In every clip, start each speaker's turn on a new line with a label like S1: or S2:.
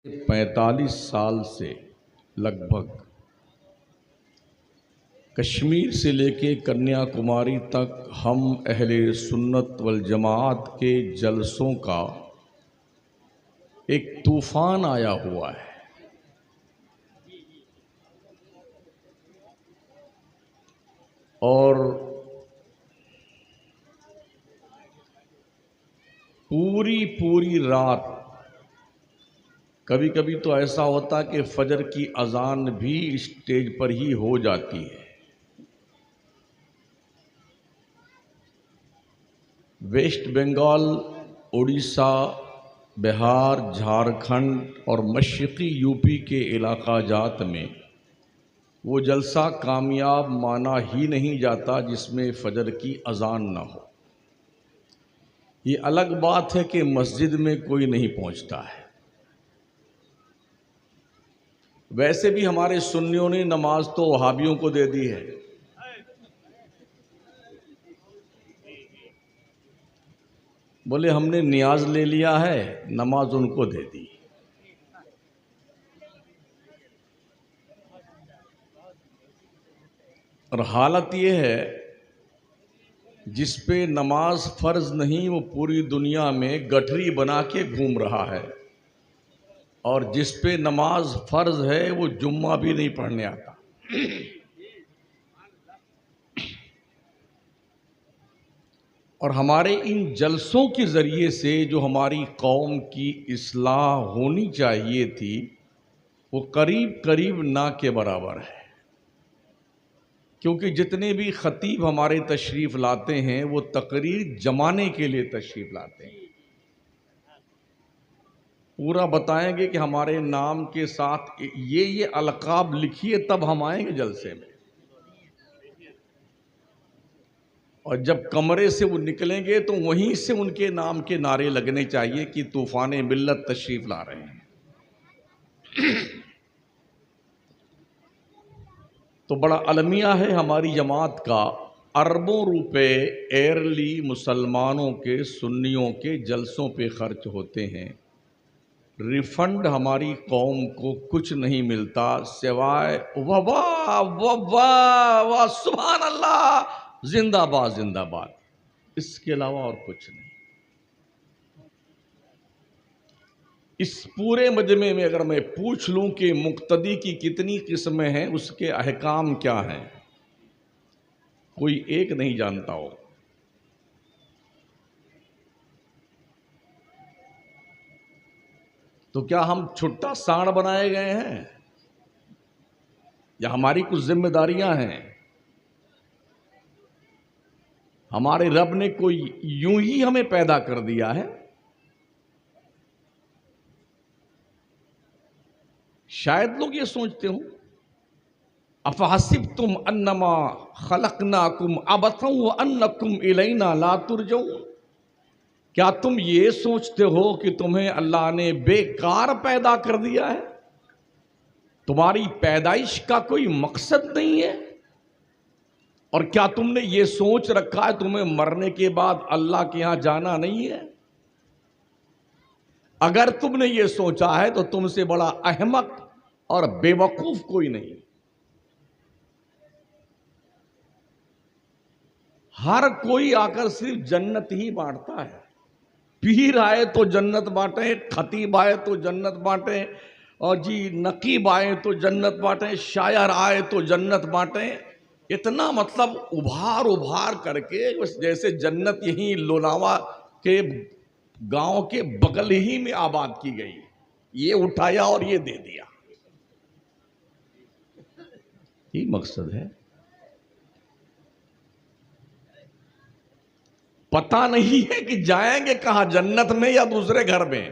S1: 45 سال سے لگ بھگ کشمیر سے لے کے کنیا کماری تک ہم اہل سنت والجماعت کے جلسوں کا ایک طوفان آیا ہوا ہے، اور پوری رات، کبھی کبھی تو ایسا ہوتا کہ فجر کی اذان بھی اسٹیج پر ہی ہو جاتی ہے۔ ویسٹ بنگال، اڑیسہ، بہار، جھارکھنڈ اور مشرقی یو پی کے علاقہ جات میں وہ جلسہ کامیاب مانا ہی نہیں جاتا جس میں فجر کی اذان نہ ہو۔ یہ الگ بات ہے کہ مسجد میں کوئی نہیں پہنچتا ہے۔ ویسے بھی ہمارے سنیوں نے نماز تو وہابیوں کو دے دی ہے۔ بولے ہم نے نیاز لے لیا ہے، نماز ان کو دے دی۔ اور حالت یہ ہے، جس پہ نماز فرض نہیں وہ پوری دنیا میں گٹھری بنا کے گھوم رہا ہے، اور جس پہ نماز فرض ہے وہ جمعہ بھی نہیں پڑھنے آتا۔ اور ہمارے ان جلسوں کے ذریعے سے جو ہماری قوم کی اصلاح ہونی چاہیے تھی وہ قریب نہ کے برابر ہے، کیونکہ جتنے بھی خطیب ہمارے تشریف لاتے ہیں وہ تقریر جمانے کے لیے تشریف لاتے ہیں۔ پورا بتائیں گے کہ ہمارے نام کے ساتھ یہ القاب لکھیے تب ہم آئیں گے جلسے میں، اور جب کمرے سے وہ نکلیں گے تو وہیں سے ان کے نام کے نعرے لگنے چاہیے کہ طوفان ملت تشریف لا رہے ہیں۔ تو بڑا المیہ ہے ہماری جماعت کا، اربوں روپے ایئرلی مسلمانوں کے، سنیوں کے جلسوں پہ خرچ ہوتے ہیں۔ ریفنڈ ہماری قوم کو کچھ نہیں ملتا سوائے واہ سبحان اللہ، زندہ باد زندہ باد، اس کے علاوہ اور کچھ نہیں۔ اس پورے مجمع میں اگر میں پوچھ لوں کہ مقتدی کی کتنی قسمیں ہیں، اس کے احکام کیا ہیں، کوئی ایک نہیں جانتا ہو۔ تو کیا ہم چھٹا ساڑ بنائے گئے ہیں، یا ہماری کچھ ذمہ داریاں ہیں؟ ہمارے رب نے کوئی یوں ہی ہمیں پیدا کر دیا ہے؟ شاید لوگ یہ سوچتے ہوں، افحسبتم انما خلقناکم عبثا وانکم الینا لا ترجعون، کیا تم یہ سوچتے ہو کہ تمہیں اللہ نے بیکار پیدا کر دیا ہے؟ تمہاری پیدائش کا کوئی مقصد نہیں ہے؟ اور کیا تم نے یہ سوچ رکھا ہے تمہیں مرنے کے بعد اللہ کے ہاں جانا نہیں ہے؟ اگر تم نے یہ سوچا ہے تو تم سے بڑا احمق اور بے وقوف کوئی نہیں۔ ہر کوئی آ کر صرف جنت ہی بانٹتا ہے۔ پیر آئے تو جنت بانٹیں، خطیب آئے تو جنت بانٹیں، اور نقیب آئے تو جنت بانٹیں، شاعر آئے تو جنت بانٹیں۔ اتنا مطلب ابھار کر کے جیسے جنت یہیں لوناوا کے گاؤں کے بغل ہی میں آباد کی گئی، یہ اٹھایا اور یہ دے دیا، یہ مقصد ہے۔ پتہ نہیں ہے کہ جائیں گے کہاں، جنت میں یا دوسرے گھر میں،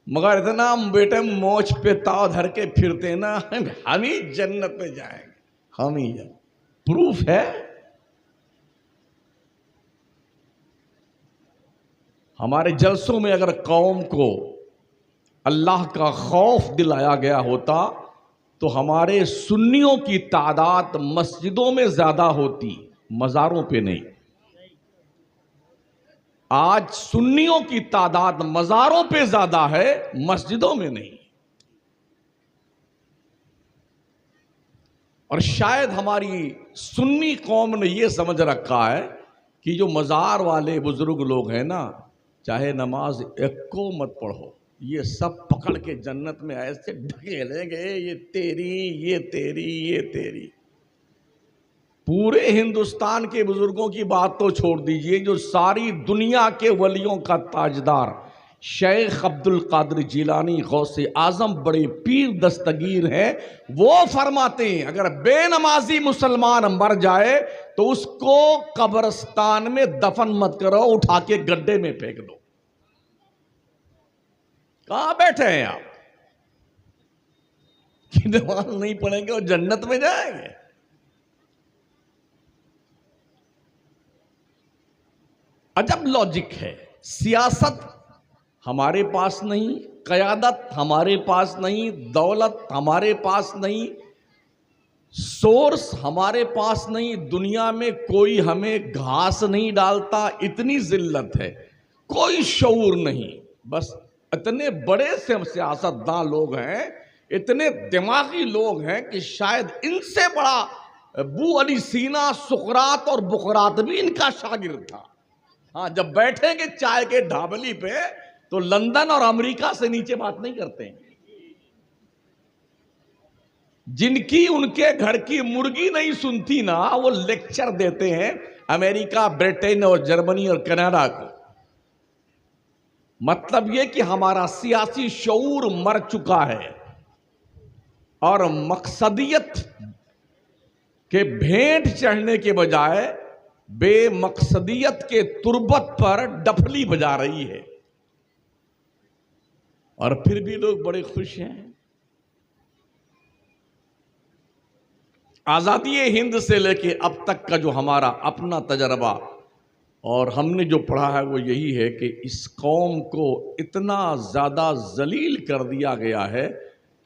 S1: مگر اتنا ہم بیٹے موچ پہ تاؤ دھر کے پھرتے نا، ہم ہی جنت میں جائیں گے، ہم ہی جائیں۔ پروف ہے۔ ہمارے جلسوں میں اگر قوم کو اللہ کا خوف دلایا گیا ہوتا تو ہمارے سنیوں کی تعداد مسجدوں میں زیادہ ہوتی، مزاروں پہ نہیں۔ آج سنیوں کی تعداد مزاروں پہ زیادہ ہے، مسجدوں میں نہیں. اور شاید ہماری سنی قوم نے یہ سمجھ رکھا ہے کہ جو مزار والے بزرگ لوگ ہیں نا، چاہے نماز ایک کو مت پڑھو، یہ سب پکڑ کے جنت میں ایسے ڈھکیلیں گے، یہ تیری، یہ تیری، یہ تیری. پورے ہندوستان کے بزرگوں کی بات تو چھوڑ دیجئے، جو ساری دنیا کے ولیوں کا تاجدار شیخ عبد القادر جیلانی غوث اعظم بڑے پیر دستگیر ہیں، وہ فرماتے ہیں اگر بے نمازی مسلمان مر جائے تو اس کو قبرستان میں دفن مت کرو، اٹھا کے گڈھے میں پھینک دو. کہاں بیٹھے ہیں آپ کہ نماز نہیں پڑھیں گے اور جنت میں جائیں گے؟ عجب لاجک ہے. سیاست ہمارے پاس نہیں، قیادت ہمارے پاس نہیں، دولت ہمارے پاس نہیں، سورس ہمارے پاس نہیں، دنیا میں کوئی ہمیں گھاس نہیں ڈالتا، اتنی ذلت ہے، کوئی شعور نہیں. بس اتنے بڑے سے سیاستدان لوگ ہیں، اتنے دماغی لوگ ہیں کہ شاید ان سے بڑا ابو علی سینا، سقراط اور بقراط بھی ان کا شاگرد تھا. ہاں، جب بیٹھیں گے چائے کے ڈھابلی پہ تو لندن اور امریکہ سے نیچے بات نہیں کرتے ہیں. جن کی ان کے گھر کی مرغی نہیں سنتی نا، وہ لیکچر دیتے ہیں امریکہ، برٹن اور جرمنی اور کینیڈا کو. مطلب یہ کہ ہمارا سیاسی شعور مر چکا ہے اور مقصدیت کے بھینٹ چڑھنے کے بجائے بے مقصدیت کے تربت پر ڈفلی بجا رہی ہے. اور پھر بھی لوگ بڑے خوش ہیں. آزادی ہند سے لے کے اب تک کا جو ہمارا اپنا تجربہ اور ہم نے جو پڑھا ہے وہ یہی ہے کہ اس قوم کو اتنا زیادہ ذلیل کر دیا گیا ہے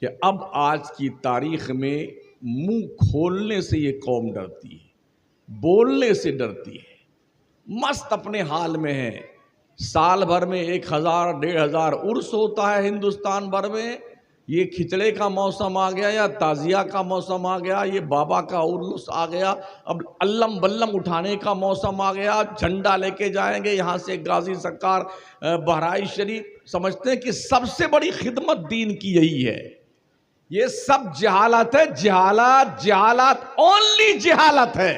S1: کہ اب آج کی تاریخ میں منہ کھولنے سے یہ قوم ڈرتی ہے، بولنے سے ڈرتی ہے. مست اپنے حال میں ہے. سال بھر میں 1000 1500 عرس ہوتا ہے ہندوستان بھر میں. یہ کھچڑے کا موسم آ گیا یا تعزیہ کا موسم آ گیا، یہ بابا کا عرس آ گیا، اب علم بلم اٹھانے کا موسم آ گیا، جھنڈا لے کے جائیں گے یہاں سے غازی سرکار بہرائچ شریف. سمجھتے ہیں کہ سب سے بڑی خدمت دین کی یہی ہے. یہ سب جہالت ہے، جہالت، جہالت، اونلی جہالت ہے.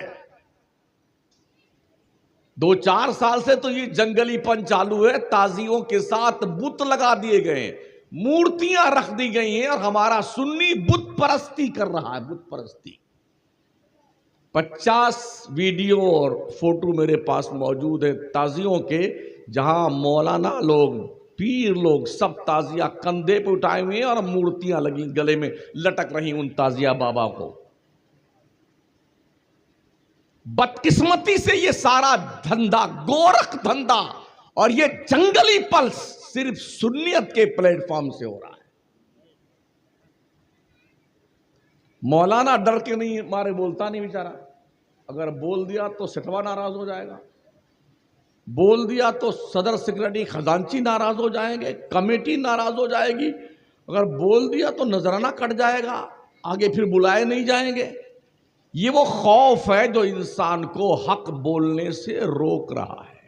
S1: 2-4 سال سے تو یہ جنگلی پن چالو ہے. تازیوں کے ساتھ بت لگا دیے گئے ہیں، مورتیاں رکھ دی گئی ہیں، اور ہمارا سنی بت پرستی کر رہا ہے. بت پرستی. 50 ویڈیو اور فوٹو میرے پاس موجود ہے تازیوں کے، جہاں مولانا لوگ، پیر لوگ سب تازیہ کندھے پہ اٹھائے ہوئے ہیں اور مورتیاں لگی گلے میں لٹک رہی ان تازیہ بابا کو. بدقسمتی سے یہ سارا دھندا، گورکھ دھندا اور یہ جنگلی پلس صرف سنیت کے پلیٹ فارم سے ہو رہا ہے. مولانا ڈر کے نہیں مارے بولتا نہیں بیچارہ. اگر بول دیا تو سٹوا ناراض ہو جائے گا، بول دیا تو صدر سیکرٹری خزانچی ناراض ہو جائیں گے، کمیٹی ناراض ہو جائے گی، اگر بول دیا تو نذرانہ کٹ جائے گا، آگے پھر بلائے نہیں جائیں گے. یہ وہ خوف ہے جو انسان کو حق بولنے سے روک رہا ہے.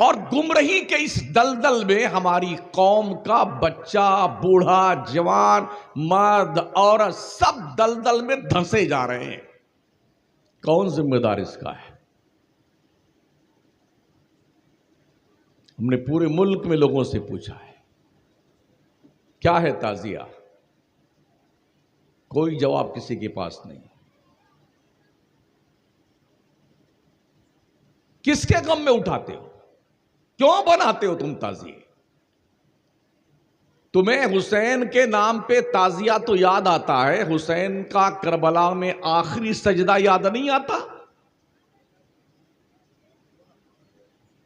S1: اور گمراہی کے اس دلدل میں ہماری قوم کا بچہ، بوڑھا، جوان، مرد، عورت سب دلدل میں دھنسے جا رہے ہیں. کون ذمہ دار اس کا ہے؟ ہم نے پورے ملک میں لوگوں سے پوچھا ہے کیا ہے تعزیہ، کوئی جواب کسی کے پاس نہیں. کس کے غم میں اٹھاتے ہو؟ کیوں بناتے ہو تم تعزیہ؟ تمہیں حسین کے نام پہ تعزیہ تو یاد آتا ہے، حسین کا کربلا میں آخری سجدہ یاد نہیں آتا؟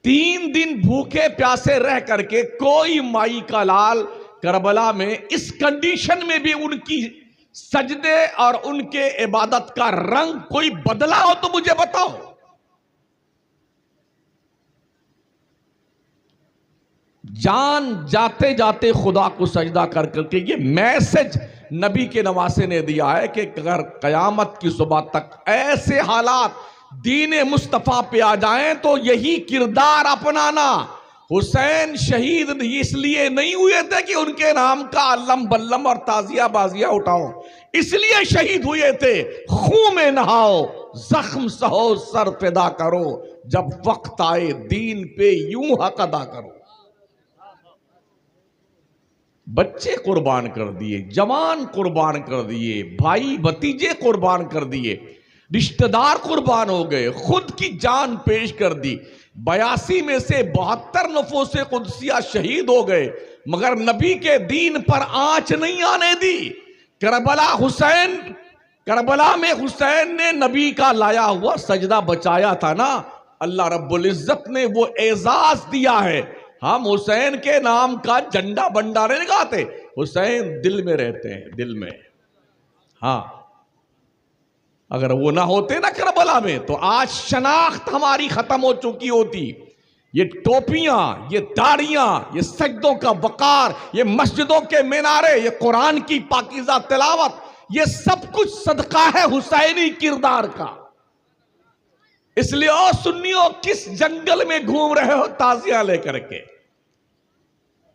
S1: 3 دن بھوکے پیاسے رہ کر کے کوئی مائی کا لال کربلا میں اس کنڈیشن میں بھی ان کی سجدے اور ان کے عبادت کا رنگ کوئی بدلا ہو تو مجھے بتاؤ. جان جاتے جاتے خدا کو سجدہ کر کر کے یہ میسج نبی کے نواسے نے دیا ہے کہ اگر قیامت کی صبح تک ایسے حالات دین مصطفیٰ پہ آ جائیں تو یہی کردار اپنانا. حسین شہید اس لیے نہیں ہوئے تھے کہ ان کے نام کا علم بلم اور تازیہ بازیاں اٹھاؤ، اس لیے شہید ہوئے تھے خون میں نہاؤ، زخم سہو، سر فدا کرو، جب وقت آئے دین پہ یوں حق ادا کرو. بچے قربان کر دیے، جوان قربان کر دیے، بھائی بھتیجے قربان کر دیے، رشتہ دار قربان ہو گئے، خود کی جان پیش کر دی. 82 میں سے 72 نفوس قدسیہ شہید ہو گئے، مگر نبی کے دین پر آنچ نہیں آنے دی. کربلا میں حسین نے نبی کا لایا ہوا سجدہ بچایا تھا نا. اللہ رب العزت نے وہ اعزاز دیا ہے. ہم حسین کے نام کا جھنڈا بنڈا نہیں لگاتے، حسین دل میں رہتے ہیں، دل میں. ہاں اگر وہ نہ ہوتے نا کربلا میں تو آج شناخت ہماری ختم ہو چکی ہوتی. یہ ٹوپیاں، یہ داڑیاں، یہ سجدوں کا وقار، یہ مسجدوں کے مینارے، یہ قرآن کی پاکیزہ تلاوت، یہ سب کچھ صدقہ ہے حسینی کردار کا. اس لیے او سنیوں، کس جنگل میں گھوم رہے ہو تازیاں لے کر کے؟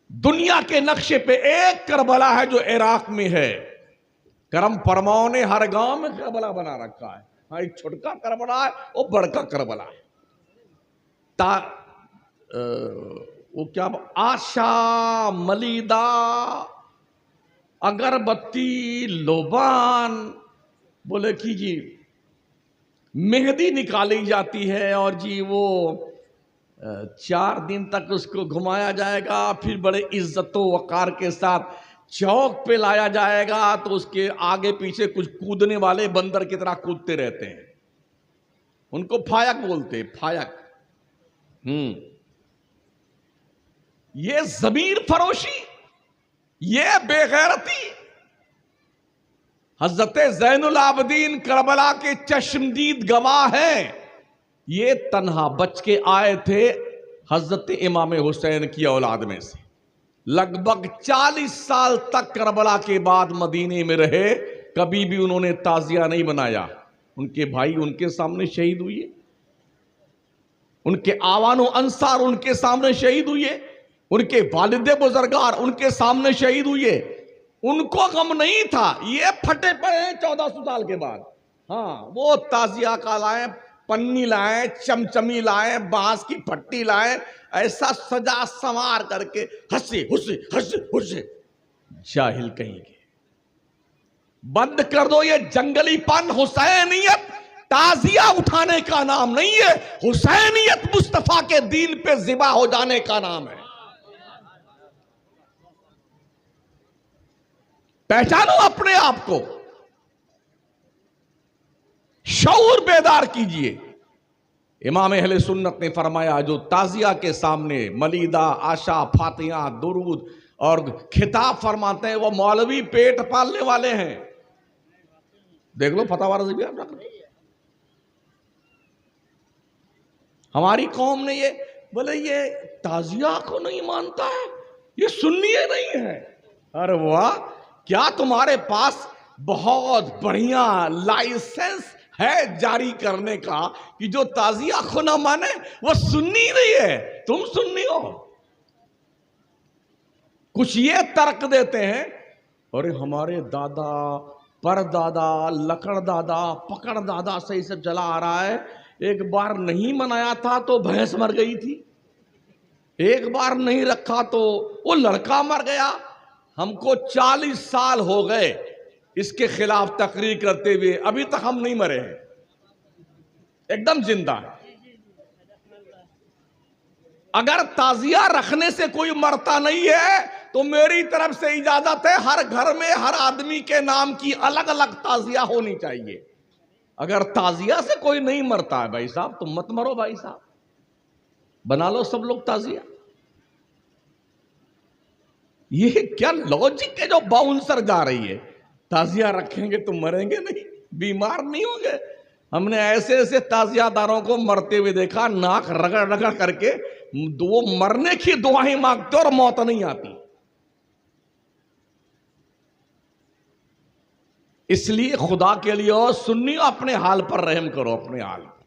S1: دنیا کے نقشے پہ ایک کربلا ہے جو عراق میں ہے. کرم فرماؤں نے ہر گاؤں میں کربلا بنا رکھا ہے. ہاں ایک چھوٹکا کربلا ہے، وہ بڑکا کربلا ہے. وہ کیا آشا، ملیدہ، اگربتی، لوبان، بولے کہ جی مہندی نکالی جاتی ہے اور جی وہ 4 دن تک اس کو گھمایا جائے گا، پھر بڑے عزت و وقار کے ساتھ چوک پہ لایا جائے گا تو اس کے آگے پیچھے کچھ کودنے والے بندر کی طرح کودتے رہتے ہیں. ان کو پھائک بولتے، پھائک. یہ ضمیر فروشی، یہ بے غیرتی. حضرت زین العابدین کربلا کے چشمدید گواہ ہیں. یہ تنہا بچ کے آئے تھے حضرت امام حسین کی اولاد میں سے. لگ بھگ 40 سال تک کربلا کے بعد مدینے میں رہے، کبھی بھی انہوں نے تعزیہ نہیں بنایا. ان کے بھائی ان کے سامنے شہید ہوئے، ان کے آوان و انصار ان کے سامنے شہید ہوئے، ان کے والد بزرگار ان کے سامنے شہید ہوئے. ان کو غم نہیں تھا. یہ پھٹے پڑے ہیں 1400 سال کے بعد. ہاں وہ تعزیہ کا لائیں، پنی لائیں، چمچمی لائیں، بانس کی پھٹی لائیں، ایسا سجا سنوار کر کے ہنسے ہنسے ہنسے ہنسے. جاہل کہیں گے. بند کر دو یہ جنگلی پن. حسینیت تعزیہ اٹھانے کا نام نہیں ہے، حسینیت مصطفیٰ کے دین پہ ذبح ہو جانے کا نام ہے. پہچانو اپنے آپ کو، شعور بیدار کیجئے. امام اہل سنت نے فرمایا جو تعزیہ کے سامنے ملیدہ، آشا، فاتحہ، درود اور خطاب فرماتے ہیں وہ مولوی پیٹ پالنے والے ہیں. دیکھ لو فتاوی رضویہ آپ رکھ لیں. ہماری قوم نے یہ بولے یہ تعزیہ کو نہیں مانتا ہے، یہ سنی نہیں ہے. ارے واہ، کیا تمہارے پاس بہت بڑھیا لائسنس ہے جاری کرنے کا کہ جو تعزیہ کو نہ مانے وہ سنی نہیں ہے، تم سنی ہو. کچھ یہ ترک دیتے ہیں اور ہمارے دادا، پر دادا، لکڑ دادا، پکڑ دادا سے ہی سب چلا آ رہا ہے. ایک بار نہیں منایا تھا تو بھینس مر گئی تھی، ایک بار نہیں رکھا تو وہ لڑکا مر گیا. ہم کو 40 سال ہو گئے اس کے خلاف تقریر کرتے ہوئے، ابھی تک ہم نہیں مرے ہیں، ایک دم زندہ ہے. اگر تعزیہ رکھنے سے کوئی مرتا نہیں ہے تو میری طرف سے اجازت ہے ہر گھر میں ہر آدمی کے نام کی الگ الگ تعزیہ ہونی چاہیے. اگر تعزیہ سے کوئی نہیں مرتا ہے بھائی صاحب تم مت مرو بھائی صاحب، بنا لو سب لوگ تعزیہ. یہ کیا لاجک ہے جو باؤنسر جا رہی ہے؟ تعزیہ رکھیں گے تو مریں گے نہیں، بیمار نہیں ہوں گے. ہم نے ایسے ایسے تعزیہ داروں کو مرتے ہوئے دیکھا، ناک رگڑ رگڑ کر کے وہ مرنے کی دعائیں مانگتے اور موت نہیں آتی. اس لیے خدا کے لیے اور سنیو اپنے حال پر رحم کرو، اپنے حال پر.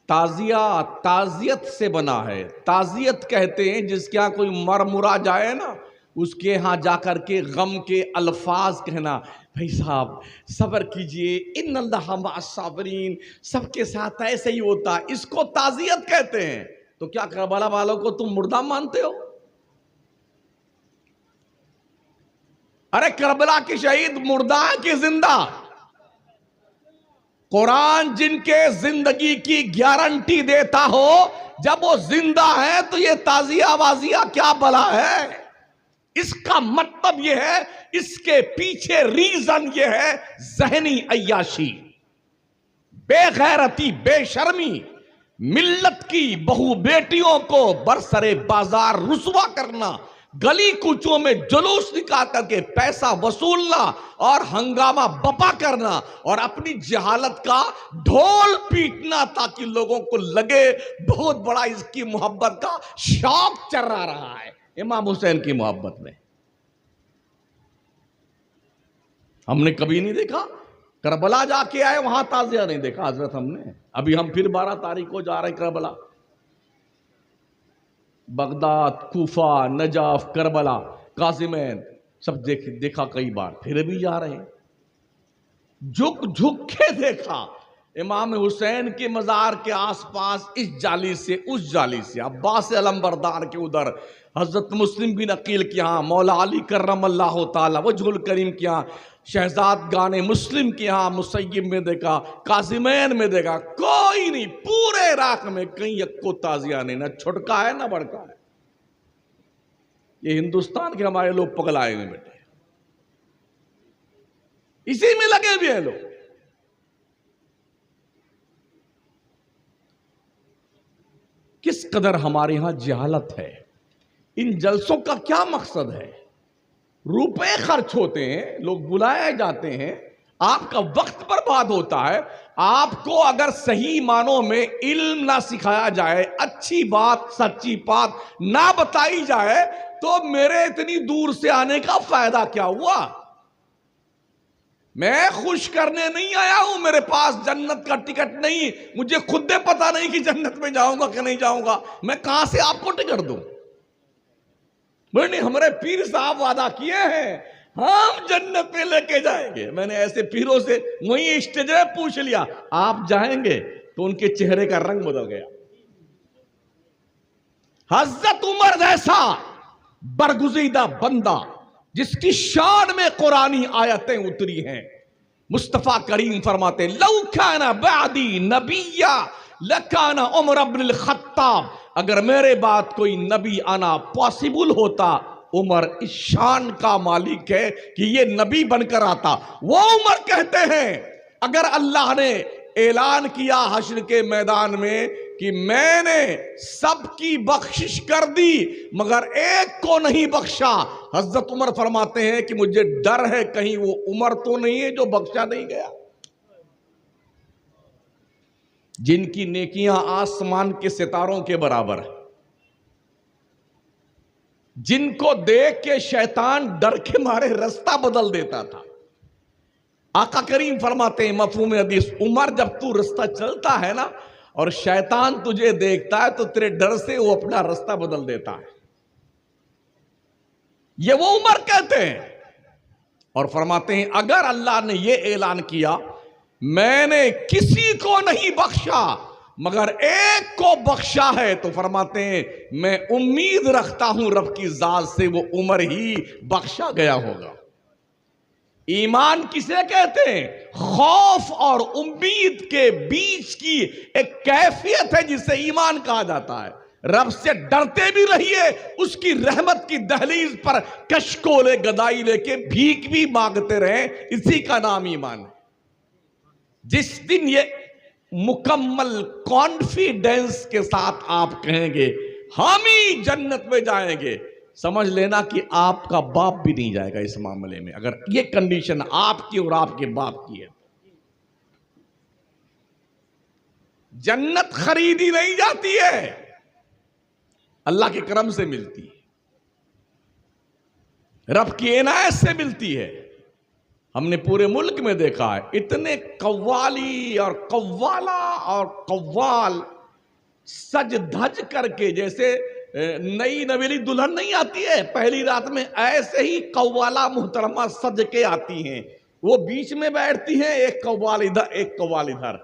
S1: تعزیہ تعزیت سے بنا ہے. تعزیت کہتے ہیں جس کے ہاں کوئی مر مرا جائے نا، اس کے ہاں جا کر کے غم کے الفاظ کہنا، بھائی صاحب صبر کیجئے، ان اللہ مع الصابرین، سب کے ساتھ ایسے ہی ہوتا ہے. اس کو تعزیت کہتے ہیں. تو کیا کربلا والوں کو تم مردہ مانتے ہو؟ ارے کربلا کے شہید مردہ کہ زندہ؟ قرآن جن کے زندگی کی گارنٹی دیتا ہو، جب وہ زندہ ہے تو یہ تعزیہ وازیہ کیا بلا ہے؟ اس کا مطلب یہ ہے، اس کے پیچھے ریزن یہ ہے ذہنی عیاشی، بے غیرتی، بے شرمی، ملت کی بہو بیٹیوں کو برسر بازار رسوا کرنا، گلی کوچوں میں جلوس نکال کر کے پیسہ وصولنا اور ہنگامہ بپا کرنا اور اپنی جہالت کا ڈھول پیٹنا تاکہ لوگوں کو لگے بہت بڑا اس کی محبت کا شوق چرا رہا ہے امام حسین کی محبت میں. ہم نے کبھی نہیں دیکھا. کربلا جا کے آئے وہاں تعزیہ نہیں دیکھا حضرت ہم نے. ابھی ہم پھر 12 تاریخ کو جا رہے ہیں کربلا. بغداد، کوفہ، نجاف، کربلا، قاسمین سب دیکھا کئی بار، پھر بھی جا رہے ہیں. جھک جھک کے دیکھا امام حسین کے مزار کے آس پاس، اس جالی سے اس جالی سے، عباس علمبردار کے ادھر، حضرت مسلم بن عقیل کے ہاں، مولا علی کرم اللہ تعالی وجہ الکریم کے ہاں، شہزاد گانے مسلم کے ہاں مسیب میں دیکھا، قاسمین میں دیکھا، کوئی نہیں. پورے عراق میں کہیں یک کو تعزیہ نہیں، نہ چھٹکا ہے نہ بڑکا ہے. یہ ہندوستان کے ہمارے لوگ پگلائے ہوئے بیٹھے، اسی میں لگے ہوئے ہیں لوگ. کس قدر ہمارے ہاں جہالت ہے. ان جلسوں کا کیا مقصد ہے؟ روپے خرچ ہوتے ہیں، لوگ بلائے جاتے ہیں، آپ کا وقت برباد ہوتا ہے. آپ کو اگر صحیح معنوں میں علم نہ سکھایا جائے، اچھی بات سچی بات نہ بتائی جائے، تو میرے اتنی دور سے آنے کا فائدہ کیا ہوا؟ میں خوش کرنے نہیں آیا ہوں، میرے پاس جنت کا ٹکٹ نہیں، مجھے خود پتا نہیں کہ جنت میں جاؤں گا کہ نہیں جاؤں گا. میں کہاں سے آپ کو ٹکٹ دوں؟ ہمارے پیر صاحب وعدہ کیے ہیں ہم جنت میں لے کے جائیں گے. میں نے ایسے پیروں سے وہیں اسٹیج پہ پوچھ لیا آپ جائیں گے؟ تو ان کے چہرے کا رنگ بدل گیا. حضرت عمر جیسا برگزیدہ بندہ جس کی شان میں قرآنی آیتیں اتری ہیں، مصطفیٰ کریم فرماتے لو کان بعدی نبیا لکان عمر بن الخطاب، اگر میرے بعد کوئی نبی آنا پاسبل ہوتا، عمر اس شان کا مالک ہے کہ یہ نبی بن کر آتا. وہ عمر کہتے ہیں اگر اللہ نے اعلان کیا حشر کے میدان میں کہ میں نے سب کی بخشش کر دی مگر ایک کو نہیں بخشا، حضرت عمر فرماتے ہیں کہ مجھے ڈر ہے کہیں وہ عمر تو نہیں ہے جو بخشا نہیں گیا. جن کی نیکیاں آسمان کے ستاروں کے برابر ہیں، جن کو دیکھ کے شیطان ڈر کے مارے رستہ بدل دیتا تھا. آقا کریم فرماتے ہیں مفہوم حدیث، عمر جب تو رستہ چلتا ہے نا اور شیطان تجھے دیکھتا ہے تو تیرے ڈر سے وہ اپنا رستہ بدل دیتا ہے. یہ وہ عمر کہتے ہیں اور فرماتے ہیں اگر اللہ نے یہ اعلان کیا میں نے کسی کو نہیں بخشا مگر ایک کو بخشا ہے، تو فرماتے ہیں میں امید رکھتا ہوں رب کی ذات سے وہ عمر ہی بخشا گیا ہوگا. ایمان کسے کہتے ہیں؟ خوف اور امید کے بیچ کی ایک کیفیت ہے جسے ایمان کہا جاتا ہے. رب سے ڈرتے بھی رہیے، اس کی رحمت کی دہلیز پر کشکول گدائی لے کے بھیک بھی مانگتے رہیں، اسی کا نام ایمان ہے. جس دن یہ مکمل کانفیڈنس کے ساتھ آپ کہیں گے ہم ہی جنت میں جائیں گے، سمجھ لینا کہ آپ کا باپ بھی نہیں جائے گا اس معاملے میں، اگر یہ کنڈیشن آپ کی اور آپ کے باپ کی ہے. جنت خریدی نہیں جاتی ہے، اللہ کے کرم سے ملتی ہے، رب کی عنایت سے ملتی ہے۔ ہم نے پورے ملک میں دیکھا ہے اتنے قوالی اور قوالا اور قوال سج دھج کر کے، جیسے نئی نویلی دلہن نہیں آتی ہے پہلی رات میں، ایسے ہی قوالا محترمہ سج کے آتی ہیں، وہ بیچ میں بیٹھتی ہیں، ایک قوال ادھر ایک قوال ادھر،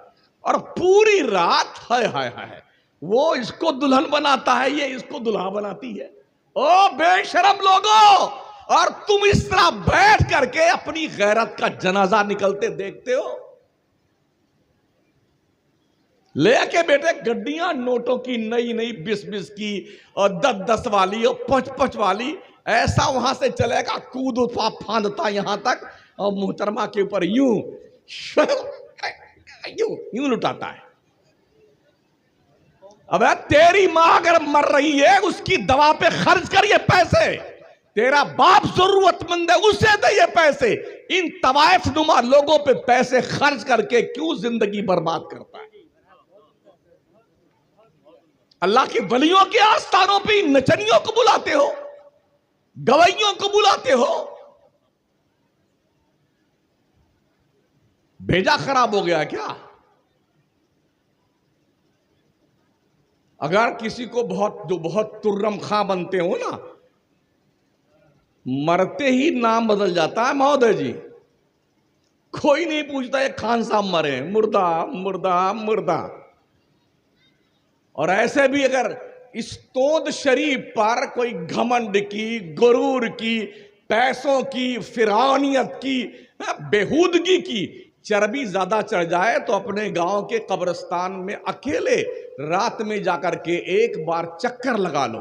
S1: اور پوری رات ہائے ہائے ہائے وہ اس کو دلہن بناتا ہے، یہ اس کو دلہا بناتی ہے۔ او بے شرم لوگو، اور تم اس طرح بیٹھ کر کے اپنی غیرت کا جنازہ نکلتے دیکھتے ہو؟ لے کے بیٹے گڈیاں نوٹوں کی، نئی نئی 20 کی اور 10 والی اور 5 والی، ایسا وہاں سے چلے گا کود پھاندتا یہاں تک، اور محترمہ کے اوپر یوں لٹاتا ہے۔ اب تیری ماں اگر مر رہی ہے اس کی دوا پہ خرچ کر یہ پیسے، تیرا باپ ضرورت مند ہے اسے دے یہ پیسے، ان طوائف نما لوگوں پہ پیسے خرچ کر کے کیوں زندگی برباد کرتا ہے؟ اللہ کے ولیوں کے آستانوں پہ نچنیوں کو بلاتے ہو، گویوں کو بلاتے ہو، بھیجا خراب ہو گیا کیا؟ اگر کسی کو جو بہت ترم خاں بنتے ہو نا، مرتے ہی نام بدل جاتا ہے مہودے جی، کوئی نہیں پوچھتا ہے خان صاحب مرے، مردہ مردہ مردہ۔ اور ایسے بھی اگر اس توند شریف پر کوئی گھمنڈ کی، غرور کی، پیسوں کی، فرعونیت کی، بےہودگی کی چربی زیادہ چڑھ جائے تو اپنے گاؤں کے قبرستان میں اکیلے رات میں جا کر کے ایک بار چکر لگا لو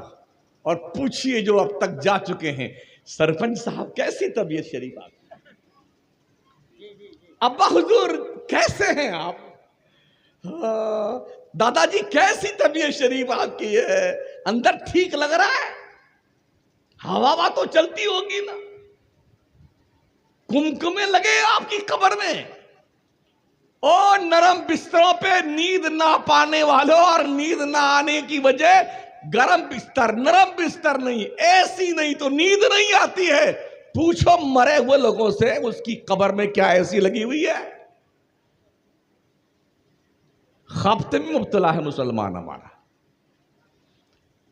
S1: اور پوچھئے جو اب تک جا چکے ہیں، سرپنچ صاحب کیسی طبیعت شریف آپ، ابا حضور کیسے ہیں آپ، دادا جی کیسی طبیعت شریف آپ کی ہے، اندر ٹھیک لگ رہا ہے، ہوا تو چلتی ہوگی نا، کمکمے لگے آپ کی قبر میں، او نرم بستروں پہ نیند نہ پانے والوں، اور نیند نہ آنے کی وجہ گرم بستر، نرم بستر نہیں، ایسی نہیں تو نیند نہیں آتی ہے، پوچھو مرے ہوئے لوگوں سے اس کی قبر میں کیا ایسی لگی ہوئی ہے؟ خبط میں مبتلا ہے مسلمان ہمارا۔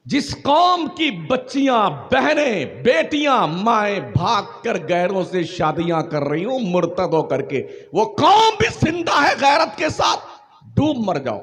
S1: جس قوم کی بچیاں، بہنیں، بیٹیاں، مائیں بھاگ کر غیروں سے شادیاں کر رہی ہوں مرتد ہو کر کے، وہ قوم بھی زندہ ہے غیرت کے ساتھ، ڈوب مر جاؤ۔